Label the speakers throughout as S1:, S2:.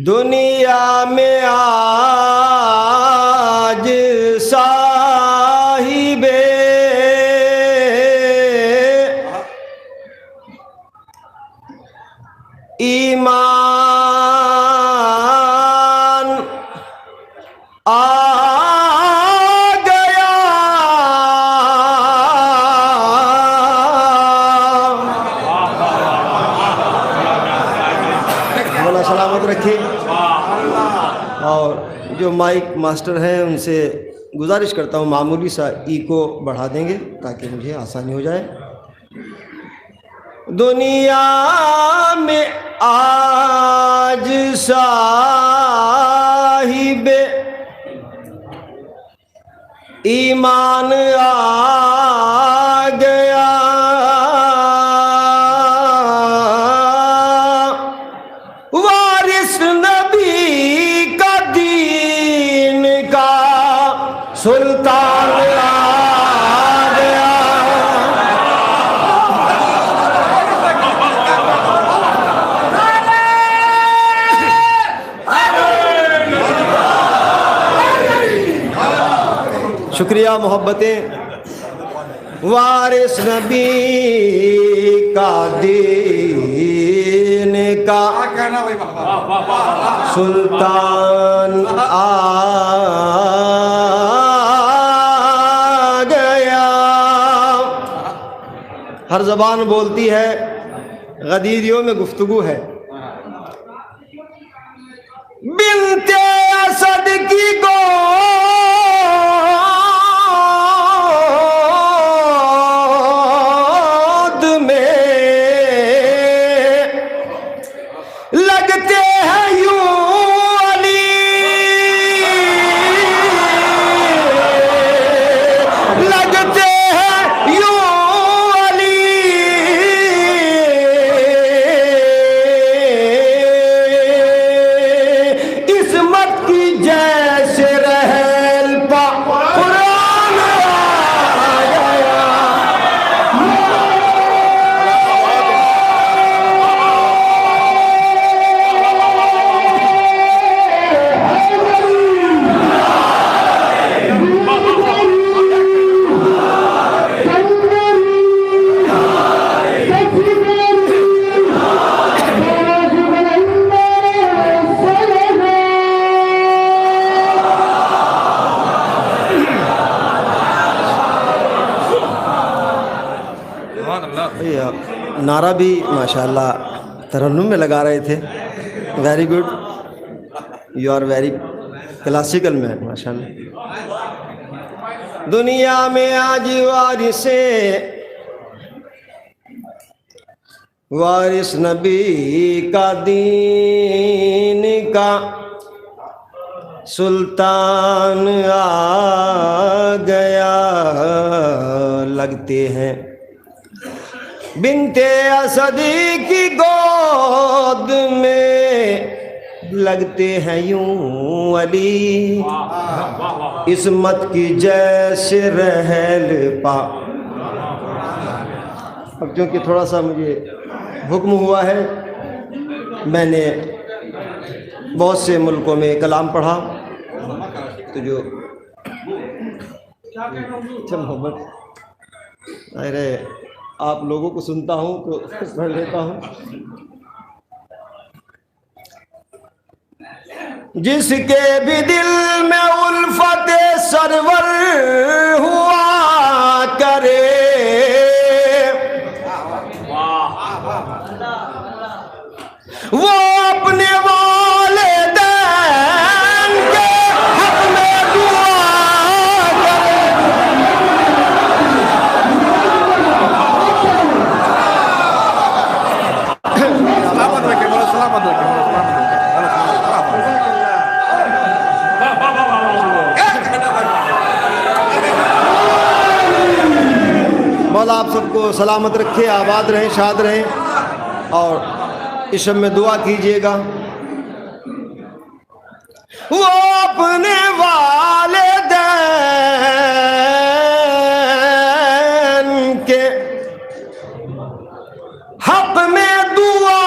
S1: دنیا میں آج صاحب ایمان آ گیا، مولا سلامت رکھے۔ اور جو مائک ماسٹر ہیں ان سے گزارش کرتا ہوں معمولی سا ای کو بڑھا دیں گے تاکہ مجھے آسانی ہو جائے۔ دنیا میں آج صاحب ایمان آ گیا، وارث نبی کا دین کا سلطان آ گیا۔ شکریہ محبتیں۔ وارث نبی کا دین کا سلطان آ گیا۔ ہر زبان بولتی ہے، غدیریوں میں گفتگو ہے۔ بنت اسد کی گود میں لگتے ہیں یوں علی، لگتے ہیں یوں علی، عصمت کی جیسے رحل پا قرآن آ گیا۔ نعرہ بھی ماشاءاللہ ترنم میں لگا رہے تھے۔ Very good, you are very classical man ماشاءاللہ۔ دنیا میں آج وارث نبی کا دین کا سلطان آ گیا، لگتے ہیں بنت اسد کی گود میں لگتے ہیں یوں علی، عصمت کی جیسے رحل پا۔ اب چونکہ تھوڑا سا مجھے حکم ہوا ہے، میں نے بہت سے ملکوں میں کلام پڑھا، تو جو محبت ارے آپ لوگوں کو سنتا ہوں تو پڑھ لیتا ہوں۔ جس کے بھی دل میں الفت سرور ہوا کرے، وہ اپنے والدین کے حق میں دعا کرے۔ مولا آپ سب کو سلامت رکھے، آباد رہیں، شاد رہیں، اور اس شب میں دعا کیجیے گا۔ وہ اپنے والدین کے حق میں دعا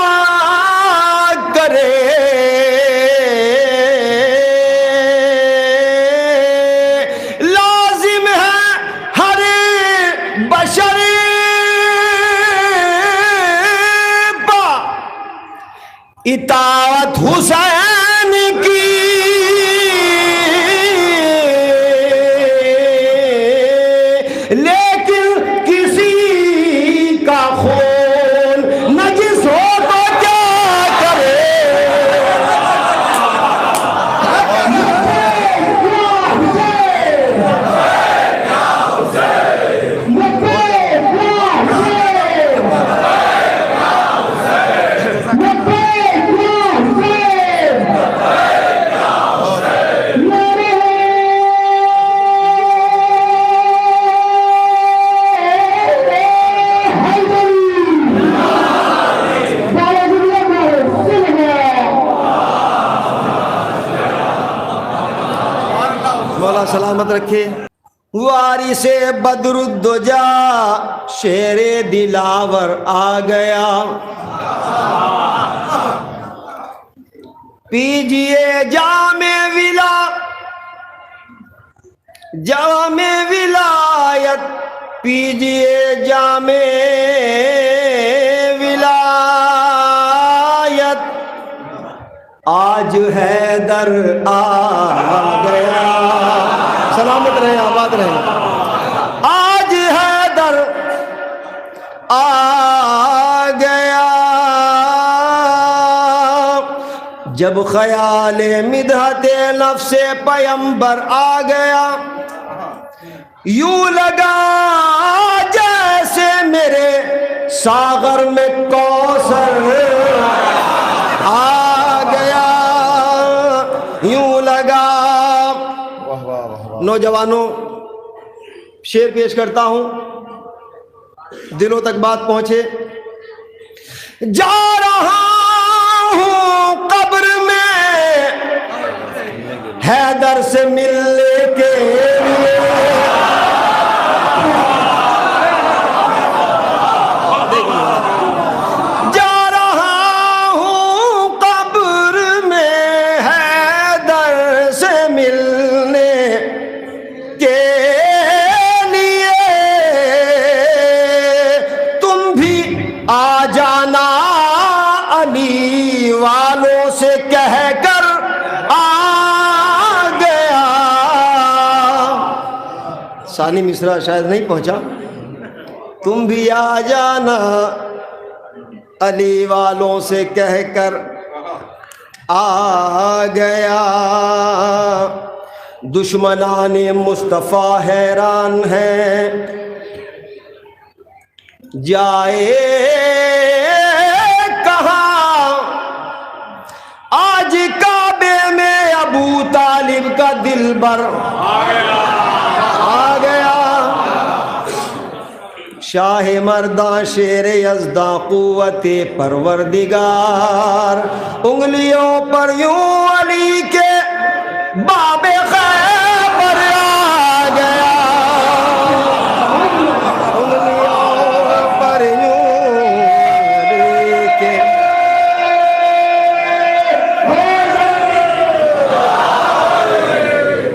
S1: کرے، اطاعت حسین کی لیکن کسی کا خون نجس ہو تو کیا کرے. مولا سلامت رکھے. وارث بدر الدجا شیر دلاور آ گیا. پیجئے جام ولایت پیجئے جام ولایت آج حیدر آ گیا. سلامت رہے آباد رہے. آج حیدر آ گیا. جب خیال مدحت نفس پیمبر آ گیا یوں لگا جیسے میرے ساغر میں کوثر آ گیا. یوں لگا. نوجوانوں شعر پیش کرتا ہوں دلوں تک بات پہنچے. جا رہا ہوں قبر میں حیدر سے ملنے کے لیے. جا رہا ہوں قبر میں حیدر سے ملنے کے لیے. تم بھی آ جانا علی والوں سے کہہ کر آ گیا. ثانی مصرع شاید نہیں پہنچا. تم بھی آ جانا علی والوں سے کہہ کر آ گیا. دشمنان مصطفیٰ حیران ہیں جائے کہاں. آج کعبے میں ابو طالب کا دلبر آ گیا. شاہ مرداں شیر یزداں قوت پروردگار انگلیوں پر یوں علی کے باب خیبر آ گیا. انگلیوں پر یوں علی کے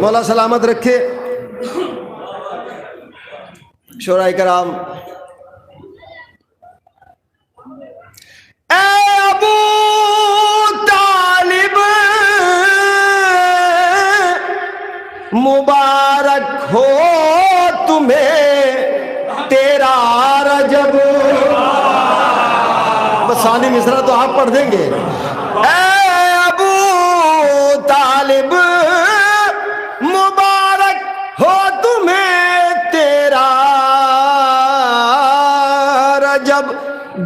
S1: مولا سلامت رکھے. شورائے کرام اے ابو طالب مبارک ہو تمہیں تیرا رجب. بس ثانی مصرع تو آپ پڑھ دیں گے. اے ابو طالب مبارک ہو تمہیں تیرا رجب.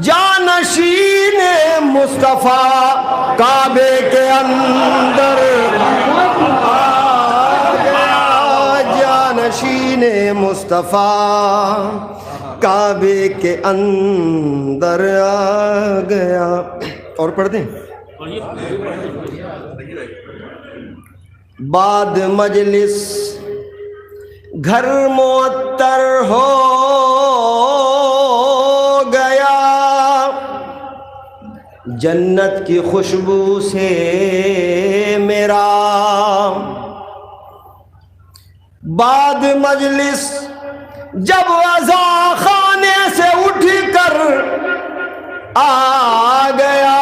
S1: جانشین مصطفیٰ کعبے کے اندر آ گیا. جانشین مصطفیٰ کعبے کے اندر آ گیا. اور پڑھ دیں. بعد مجلس گھر معطر ہو گیا. جنت کی خوشبو سے میرا. بعد مجلس جب عزا خانے سے اٹھ کر آ گیا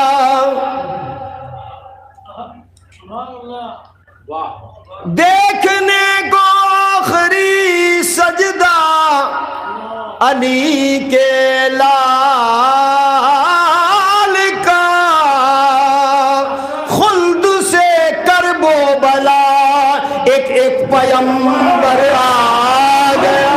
S1: دیکھنے کو آخری سجدہ علی کے لال کا، خلد سے کرب و بلا ایک ایک پیمبر آ گیا۔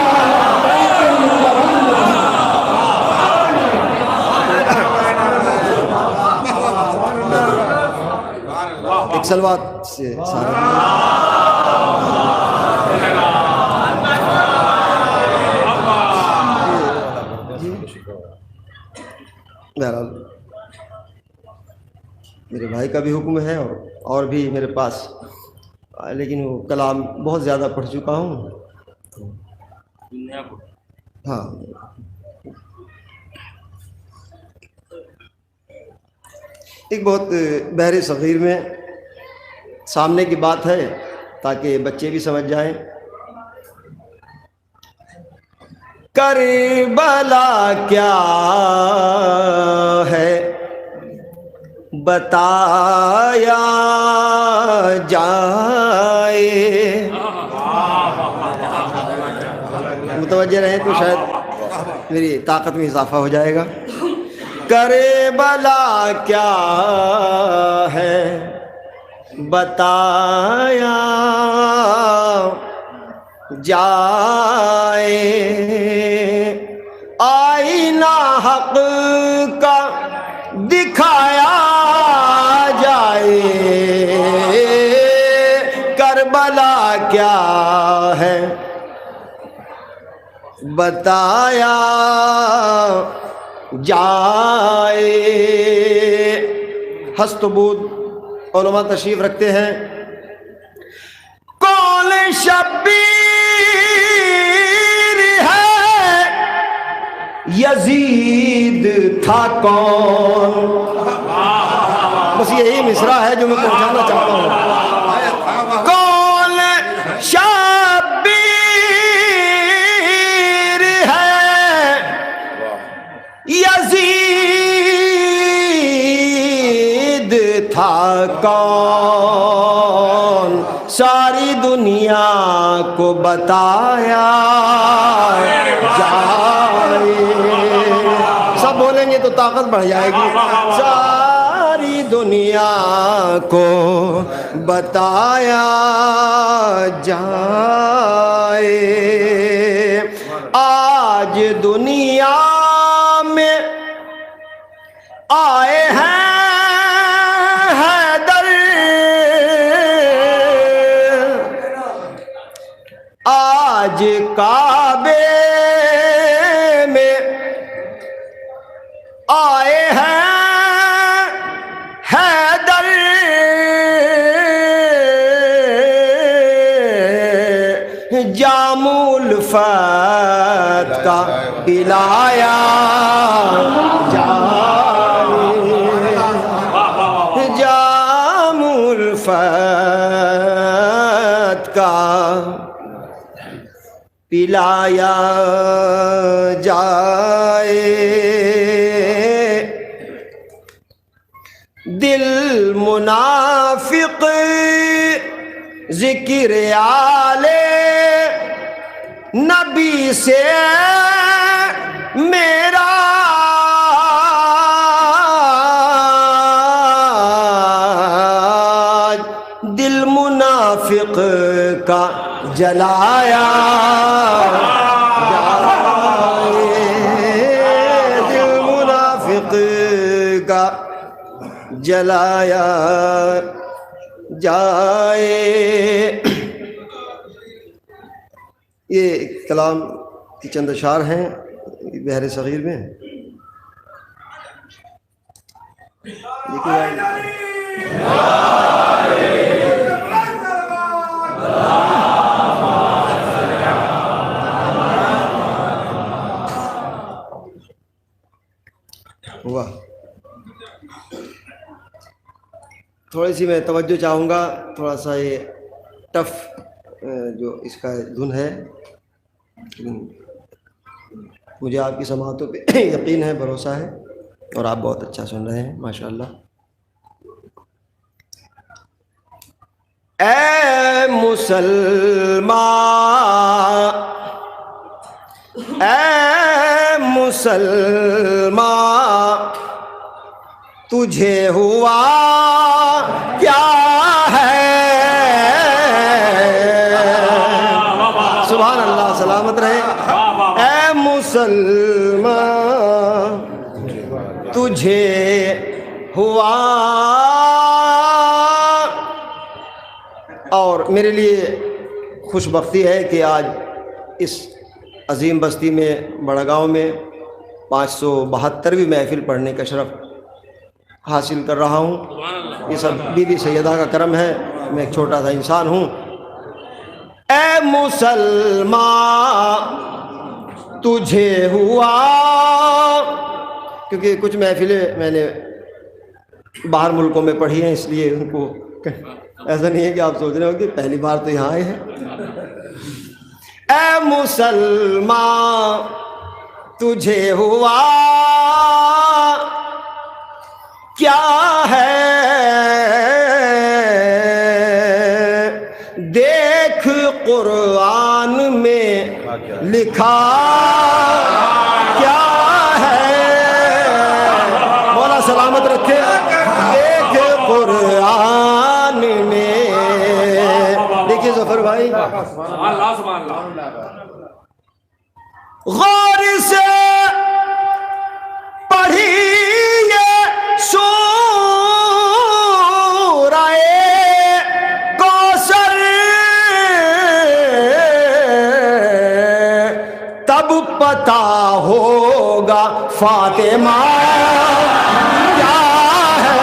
S1: ایک سلوات سے سارے بہرحال میرے بھائی کا بھی حکم ہے اور بھی میرے پاس، لیکن وہ کلام بہت زیادہ پڑھ چکا ہوں۔ ہاں ایک بہت بحر صغیر میں سامنے کی بات ہے تاکہ بچے بھی سمجھ جائیں۔ کربلا کیا ہے بتایا جائے، متوجہ رہیں تو شاید میری طاقت میں اضافہ ہو جائے گا۔ کربلا کیا ہے بتایا جائے، آئینہ حق کا دکھایا جائے، کربلا کیا ہے بتایا جائے۔ ہست و بود علماء تشریف رکھتے ہیں، کون شبیر ہے یزید تھا کون، بس یہی مصرع ہے جو میں پہنچانا چاہتا ہوں۔ کون شبیر ہے یزید تھا کون، ساری دنیا کو بتایا جائے۔ سب بولیں گے تو طاقت بڑھ جائے گی۔ ساری دنیا کو بتایا جائے، آج دنیا میں آئے ہیں حیدر، آج کعبے میں آئے ہیں حیدر، جام الفت کا پلایا جائے، جام الفت کا پلایا جائے، دل منافق ذکر آل نبی سے میرا دل منافق کا جلایا جائے، دل منافق کا جلایا جائے۔ یہ کلام کی چند اشعار ہیں بحر صغیر میں، ہوا تھوڑی سی میں توجہ چاہوں گا، تھوڑا سا یہ ٹف جو اس کا دھن ہے، مجھے آپ کی سماعتوں پہ یقین ہے، بھروسہ ہے، اور آپ بہت اچھا سن رہے ہیں ماشاءاللہ۔ اے مسلمان، اے مسلمان، تجھے ہوا کیا ہے؟ سبحان اللہ، سلامت رہے۔ اے مسلمان، تجھے ہوا، اور میرے لیے خوش بختی ہے کہ آج اس عظیم بستی میں بڑگاؤں میں 572ویں محفل پڑھنے کا شرف حاصل کر رہا ہوں۔ یہ سب بی بی سیدہ کا کرم ہے، میں ایک چھوٹا سا انسان ہوں۔ اے مسلمان، تجھے ہوا، کیونکہ کچھ محفلیں میں نے باہر ملکوں میں پڑھی ہیں، اس لیے ان کو ایسا نہیں ہے کہ آپ سوچ رہے ہو کہ پہلی بار تو یہاں آئے ہیں۔ اے مسلمان، تجھے ہوا کیا ہے؟ دیکھ قرآن میں لکھا کیا ہے؟ مولا سلامت رکھے۔ دیکھ قرآن میں، دیکھیے ظفر بھائی، غور سے پڑھیے سورہ کوثر، تب پتہ ہوگا فاطمہ کیا ہے۔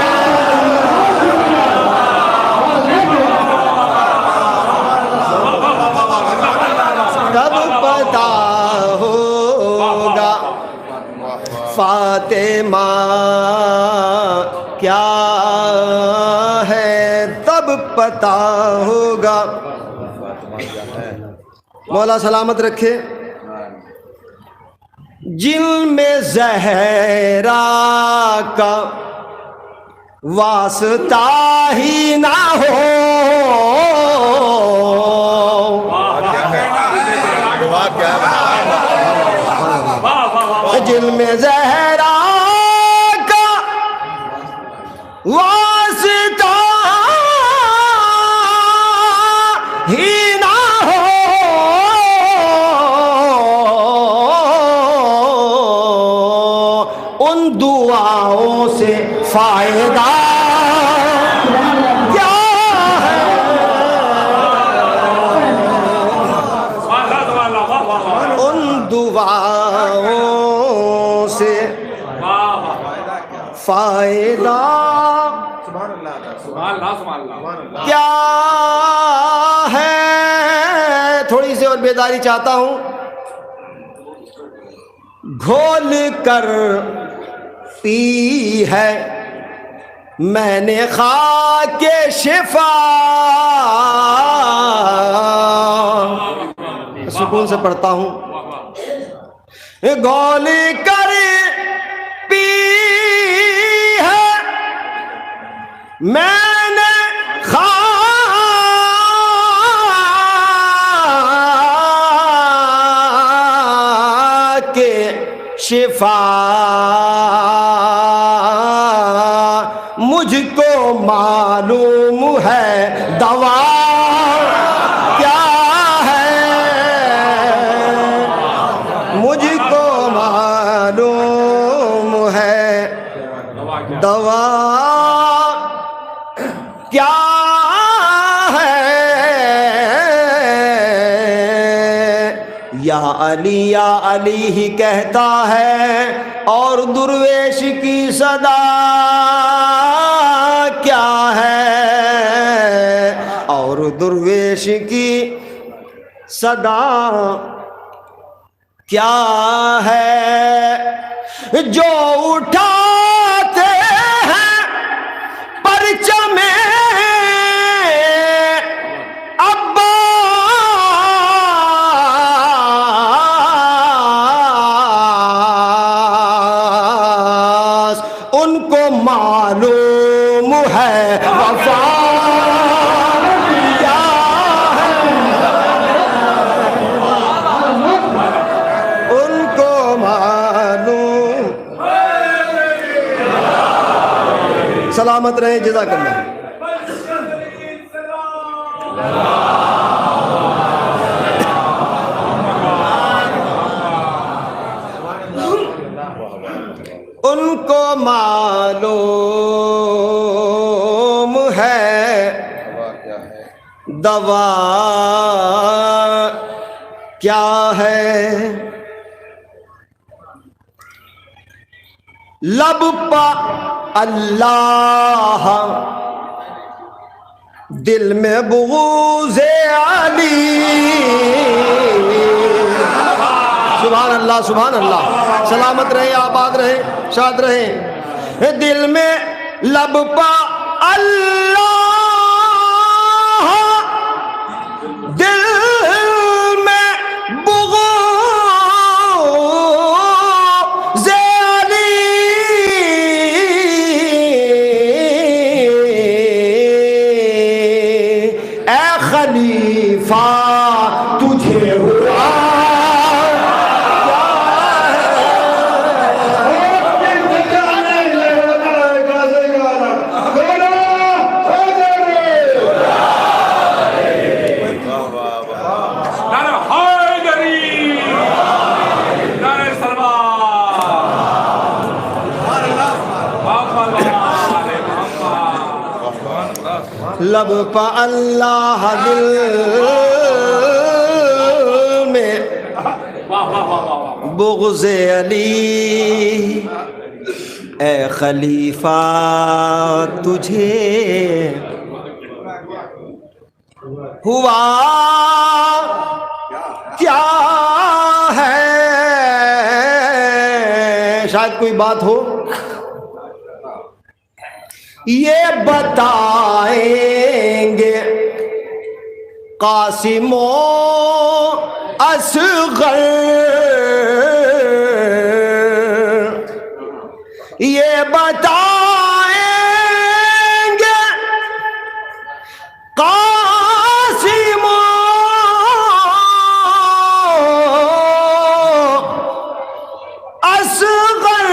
S1: تب پتہ ہوگا فاطمہ کیا ہے، تب پتہ ہوگا۔ مولا سلامت رکھے۔ جن میں زہرا کا واسطہ ہی نہ ہو، جن میں زہرا کا واسطہ ہی نہ ہو، ان دعاؤں سے فائدہ کیا ہے؟ ان دعاؤں سے فائدہ کیا ہے؟ تھوڑی سی اور بیداری چاہتا ہوں۔ گھول کر پی ہے میں نے خاک شفا، سکون سے پڑھتا ہوں۔ گھول کر پی ہے میں نے خاک شفا، مجھ کو معلوم ہے دوا کیا ہے، مجھ کو معلوم ہے دوا کیا ہے۔ یا علی ہی کہتا ہے، اور درویش کی صدا کیا ہے، اور درویش کی صدا کیا ہے، جو اٹھاتے ہیں پرچم عباس، ان کو معلوم ہے وفا سلامت رہیں. جزاک اللہ. ان کو معلوم ہے دوا کیا ہے. لب پا اللہ دل میں بغض علی. سبحان اللہ سبحان اللہ. سلامت رہیں, آباد رہیں, شاد رہیں. دل میں لب پا اللہ دل میں بغض علی. اے خلیفہ تجھے ہوا لب پا اللہ دل میں بغض علی. اے خلیفہ تجھے ہوا کیا ہے. شاید کوئی بات ہو. یہ بتائیں گے قاسم و اصغر. یہ بتائیں گے قاسم و اصغر.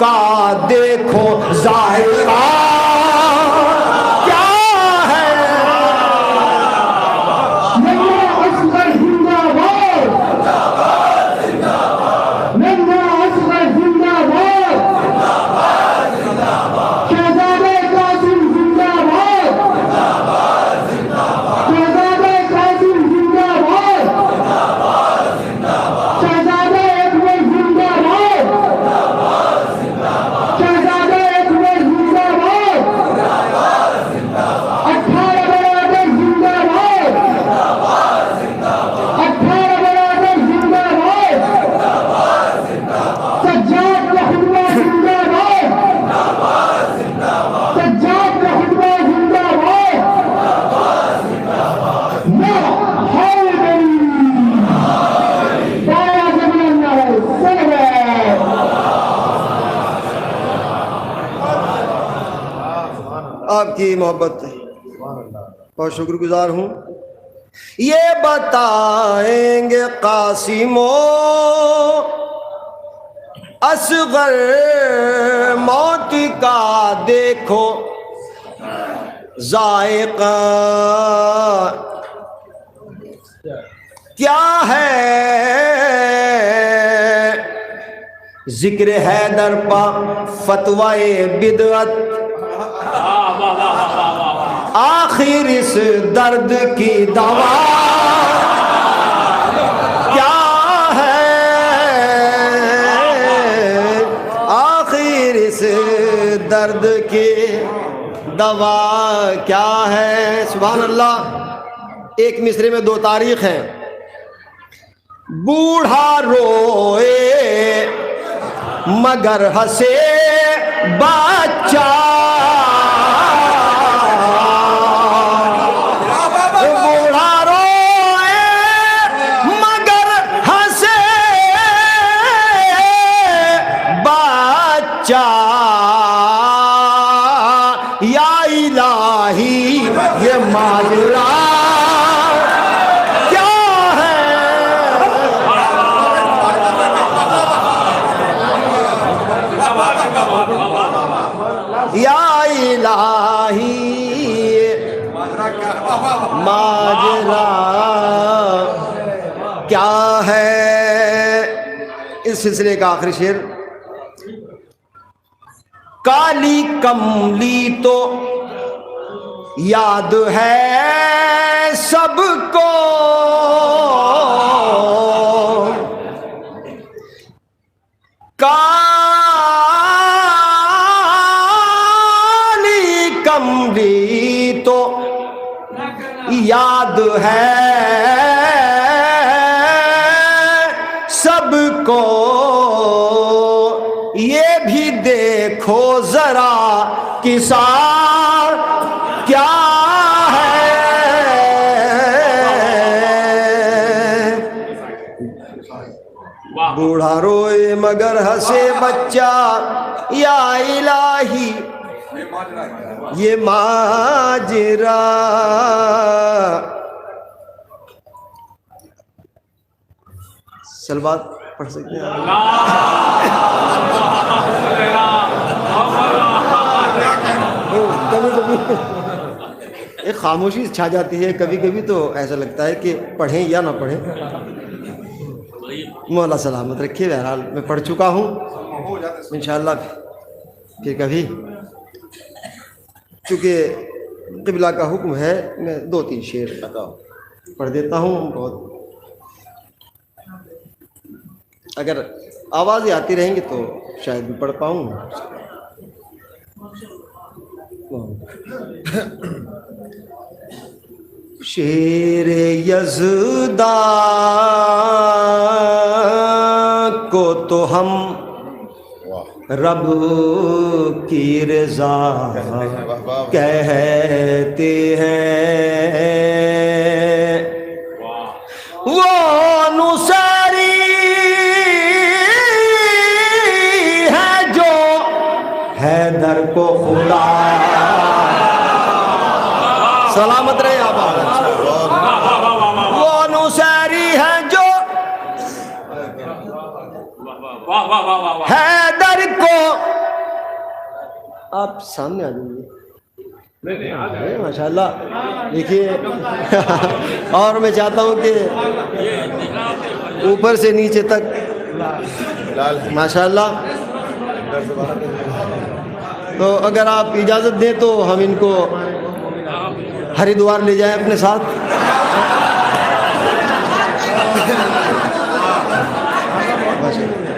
S1: کا دیکھو ظاہرہ کیا ہے. ننگا اصغر زندہ باد, ننگا اصغر زندہ باد, شہزادہ قاسم زندہ باد, شہزادہ قاسم زندہ باد, شہزادہ اکبر زندہ باد, آپ کی محبت بہت شکر گزار ہوں. یہ بتائیں گے قاسم و اصغر موت کا دیکھو ذائقہ کیا ہے. ذکر حیدر پا فتوائے بدعت آخر اس درد کی دوا کیا ہے. آخر اس درد کی دوا کیا ہے. سبحان اللہ. ایک مصرے میں دو تاریخ ہیں. بوڑھا روئے مگر ہنسے بچہ, بوڑھا روئے مگر ہنسے بچہ. یا الہی یہ ماجرا کیا ہے. الہی ماجرا کیا ہے. اس سلسلے کا آخری شعر. کالی کملی تو یاد ہے سب کو، کالی کملی تو یاد ہے سب کو، یہ بھی دیکھو ذرا کسا کیا ہے. بوڑھا روئے مگر ہنسے بچہ، یا الہی یہ ماجرا. سلوات پڑھ سکتے ہیں. کبھی کبھی ایک خاموشی چھا جاتی ہے، کبھی کبھی تو ایسا لگتا ہے کہ پڑھیں یا نہ پڑھیں. مولا سلامت رکھے. بہرحال میں پڑھ چکا ہوں، انشاءاللہ پھر کبھی، چونکہ قبلہ کا حکم ہے، میں 2-3 شعر پڑھ دیتا ہوں. بہت اگر آوازیں آتی رہیں گی تو شاید بھی پڑھ پاؤں. شیر یزداں کو تو ہم رب کی رضا کہتے ہیں، وہ نصیری ہے جو حیدر کو خدا سلامت رہے. وہ نصیری ہے جو حیدر کو، آپ سامنے آ جائیے. ماشاء اللہ دیکھیے. اور میں چاہتا ہوں کہ اوپر سے نیچے تک ماشاء اللہ. تو اگر آپ اجازت دیں تو ہم ان کو ہریدوار لے جائیں اپنے ساتھ.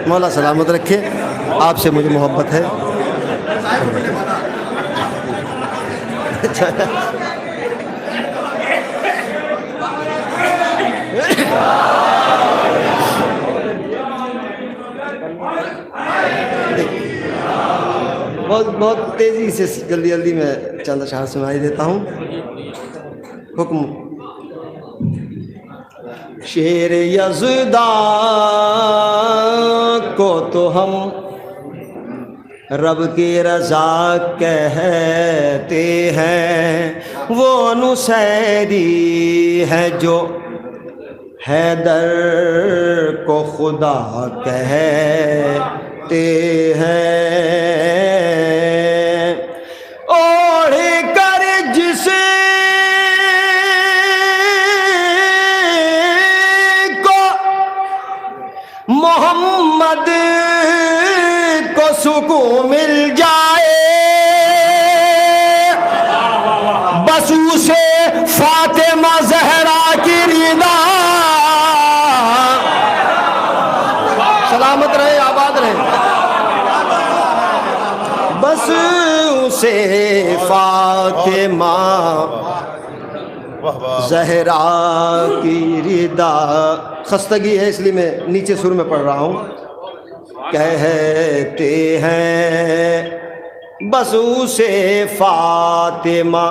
S1: مولا سلامت رکھے. آپ سے مجھے محبت ہے. بہت تیزی سے جلدی میں چند اشعار سنائی دیتا ہوں. حکم. شیر یزداں کو تو ہم رب کی رضا کہتے ہیں، وہ نصیری ہے جو حیدر کو خدا کہتے ہیں. اوڑھ کر جسے کو محمد کو سکون مل جائے، بس اسے فاطمہ زہرا کی رضا. سلامت رہے، آباد رہے. بس اسے فاطمہ زہرا کی رضا. خستگی ہے اس لیے میں نیچے سر میں پڑھ رہا ہوں. کہتے ہیں بس اسے فاطمہ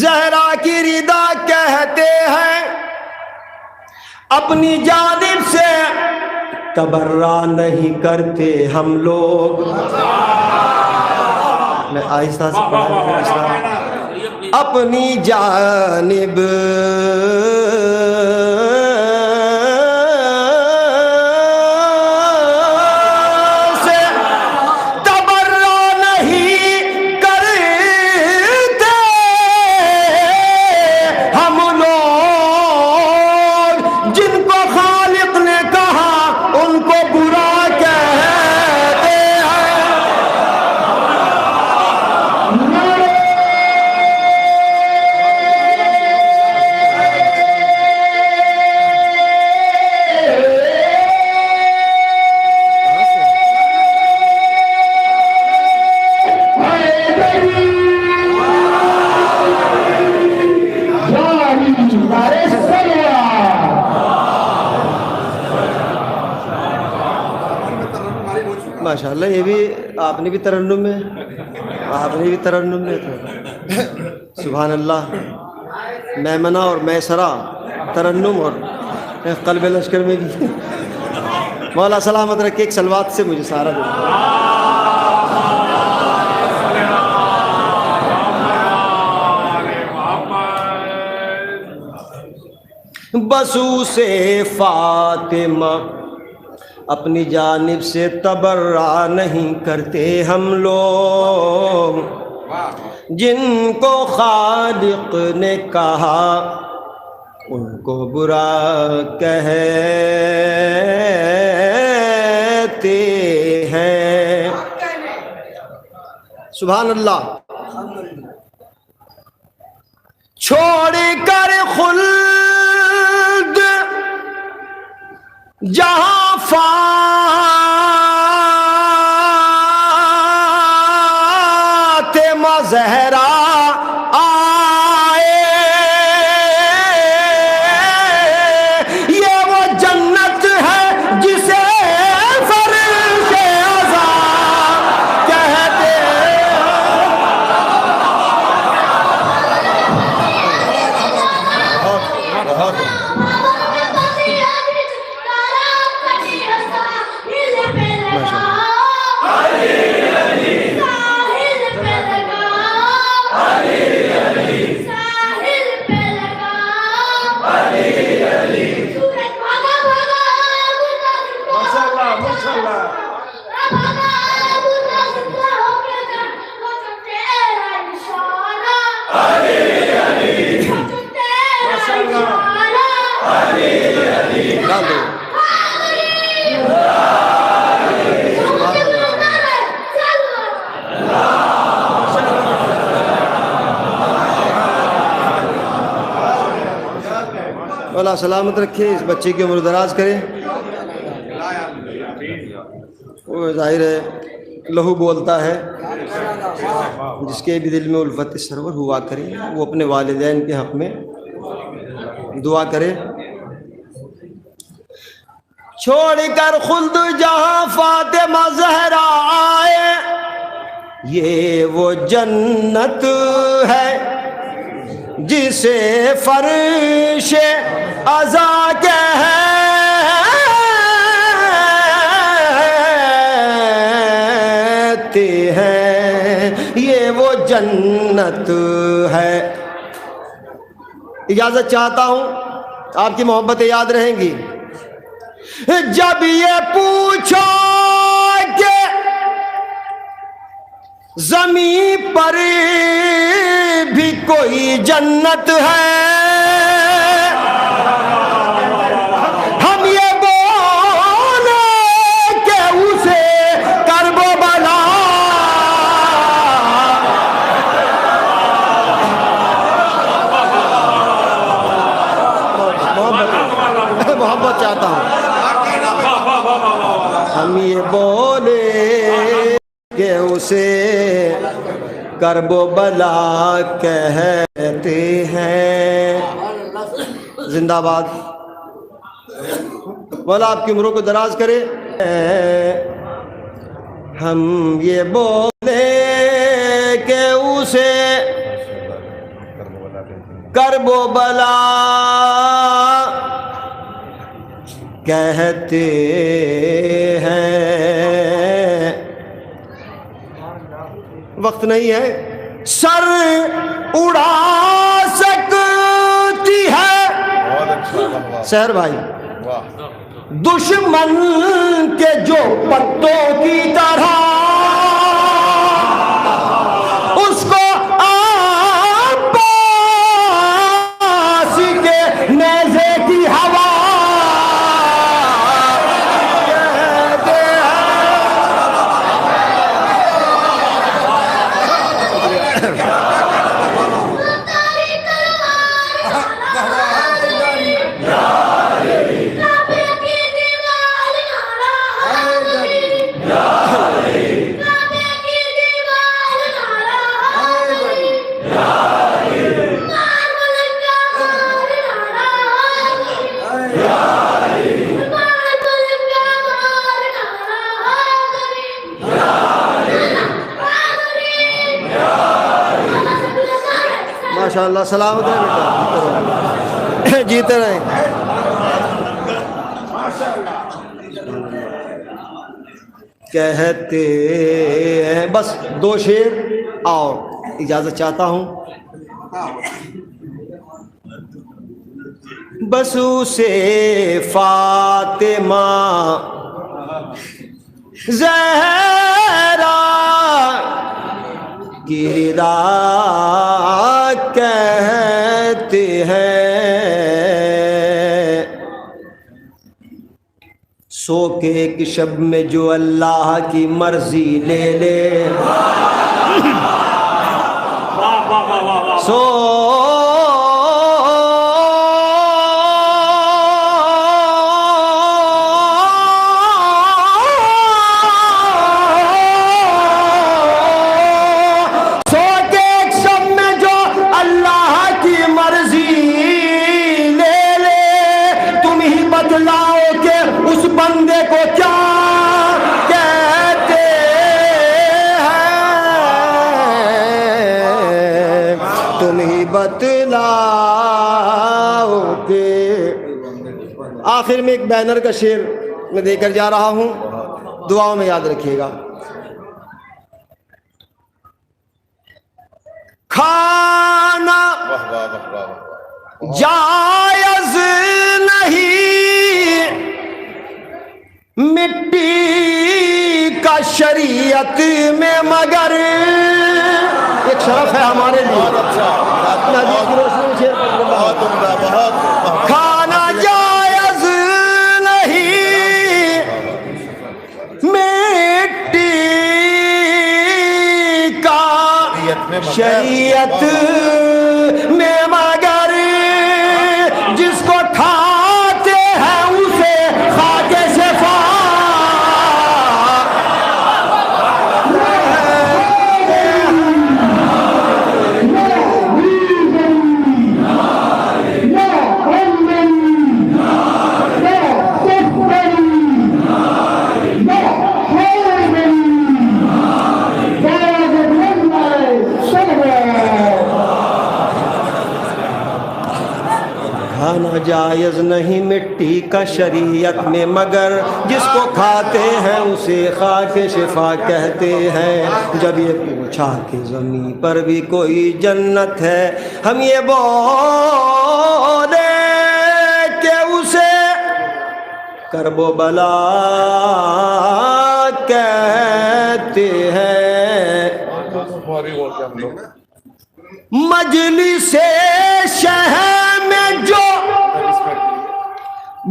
S1: زہرا کی رضا کہتے ہیں، اپنی جانب سے تبرہ نہیں کرتے ہم لوگ. میں آہستہ سے پڑھا. اپنی جانب سے تبرہ نہیں ماشاءاللہ، یہ بھی آپ نے بھی ترنم میں، آپ نے بھی ترنم میں تو سبحان اللہ، میمنہ اور میسرہ ترنم، اور قلب لشکر میں بھی مولا سلامت رکھے، ایک سلوات سے مجھے سارا دے. بسو سے فاطمہ اپنی جانب سے تبرع نہیں کرتے ہم لوگ، جن کو خالق نے کہا ان کو برا کہتے ہیں. سبحان اللہ. چھوڑ کر خلد جہاں فاطمہ زہرا آئے، یہ وہ جنت ہے جسے فرش عزا کہتے اللہ سلامت رکھے، اس بچے کی عمر دراز کرے. وہ ظاہر ہے لہو بولتا ہے، جس کے بھی دل میں الفت سرور ہوا کرے وہ اپنے والدین کے حق میں دعا کرے. چھوڑ کر خلد جہاں فاطمہ زہرا آئے، یہ وہ جنت ہے جسے فرش عزا کہتے ہیں، یہ وہ جنت ہے. اجازت چاہتا ہوں، آپ کی محبتیں یاد رہیں گی. جب یہ پوچھو کہ زمین پر بھی کوئی جنت ہے، ہم یہ بولے کہ اسے کرب و بلا محبت چاہتا ہوں. ہم یہ بولے کہ اسے کرب و بلا کہتے ہیں. زندہ باد. مولا آپ کی عمروں کو دراز کرے. ہم یہ بولے کہ اسے کرب و بلا کہتے ہیں. وقت نہیں ہے. سر اڑا سکتی ہے سہر بھائی دشمن کے جو پتوں کی طرح، اس کو عباس کے نیزے کی ہوا ماشاءاللہ سلامت رہے بیٹا، جیتے رہیں۔ کہتے ہیں بس 2 شعر اور اجازت چاہتا ہوں۔ بس اسے فاطمہ زہرا کی رضا کہتے ہیں، سو کے ایک شب میں جو اللہ کی مرضی لے لے، سو بتلاؤ کے آخر میں ایک بینر کا شعر میں دے کر جا رہا ہوں، دعاؤں میں یاد رکھیے گا۔ کھانا جائز نہیں مٹی کا شریعت میں، مگر ایک شرف ہے ہمارے لیے، کھانا جائز نہیں مٹی کا شریعت میں، مگر جس کو کھاتے ہیں اسے خاک شفا جائز نہیں مٹی کا شریعت میں، مگر جس کو کھاتے ہیں اسے خاک شفا کہتے ہیں۔ جب یہ پوچھا کہ زمین پر بھی کوئی جنت ہے، ہم یہ بولے کہ اسے کرب و بلا کہتے ہیں۔ مجلس شہر میں جو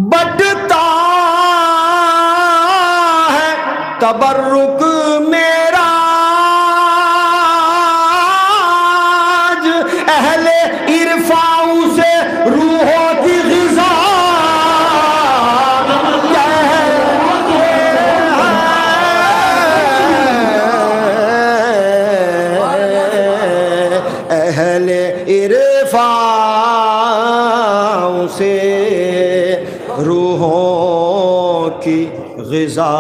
S1: بٹتا ہے تبرک میرا، اہل عرفاں سے روحوں کی غذا اہل عرفاں سے روحوں کی غذا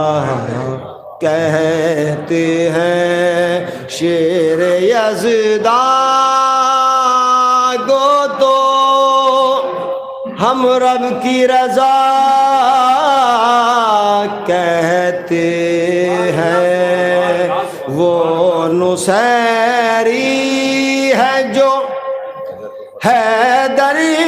S1: کہتے ہیں۔ شیر یزداں گو تو ہم رب کی رضا کہتے ہیں، وہ نصیری ہے جو حیدری